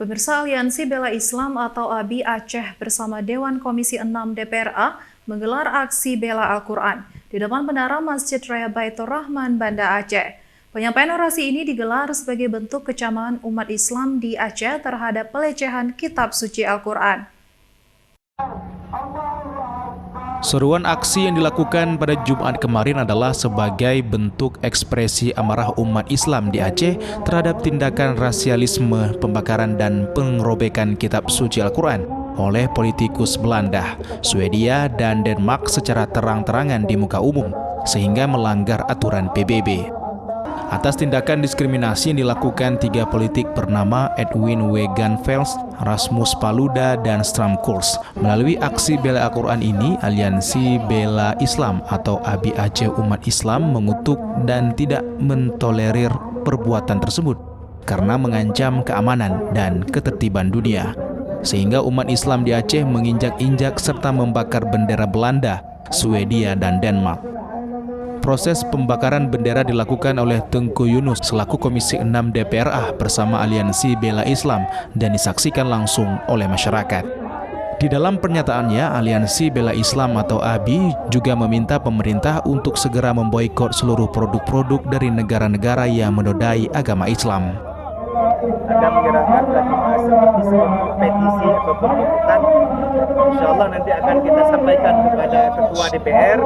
Pemirsa, Aliansi Bela Islam atau ABI Aceh bersama Dewan Komisi 6 DPRA menggelar aksi Bela Al-Quran di depan menara Masjid Raya Baitur Rahman, Banda Aceh. Penyampaian orasi ini digelar sebagai bentuk kecaman umat Islam di Aceh terhadap pelecehan kitab suci Al-Quran. Seruan aksi yang dilakukan pada Jumat kemarin adalah sebagai bentuk ekspresi amarah umat Islam di Aceh terhadap tindakan rasialisme, pembakaran dan pengerobekan kitab suci Al-Quran oleh politikus Belanda, Swedia dan Denmark secara terang-terangan di muka umum sehingga melanggar aturan PBB. Atas tindakan diskriminasi yang dilakukan tiga politik bernama Edwin Wegenfels, Rasmus Paluda, dan Stram Kurs. Melalui aksi Bela Al-Quran ini, Aliansi Bela Islam atau ABI Aceh Umat Islam mengutuk dan tidak mentolerir perbuatan tersebut karena mengancam keamanan dan ketertiban dunia. Sehingga umat Islam di Aceh menginjak-injak serta membakar bendera Belanda, Swedia, dan Denmark. Proses pembakaran bendera dilakukan oleh Tengku Yunus selaku Komisi 6 DPRA bersama Aliansi Bela Islam dan disaksikan langsung oleh masyarakat. Di dalam pernyataannya, Aliansi Bela Islam atau ABI juga meminta pemerintah untuk segera memboikot seluruh produk-produk dari negara-negara yang menodai agama Islam. Akan menggerakkan seperti sebuah petisi ataupun tuntutan. Insyaallah nanti akan kita sampaikan kepada Ketua DPR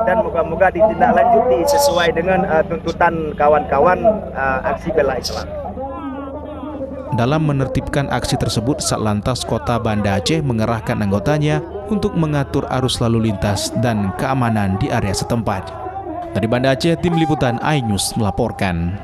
dan moga-moga ditindaklanjuti sesuai dengan tuntutan kawan-kawan aksi Bela Islam. Dalam menertibkan aksi tersebut, Satlantas Kota Banda Aceh mengerahkan anggotanya untuk mengatur arus lalu lintas dan keamanan di area setempat. Dari Banda Aceh, Tim Liputan iNews melaporkan.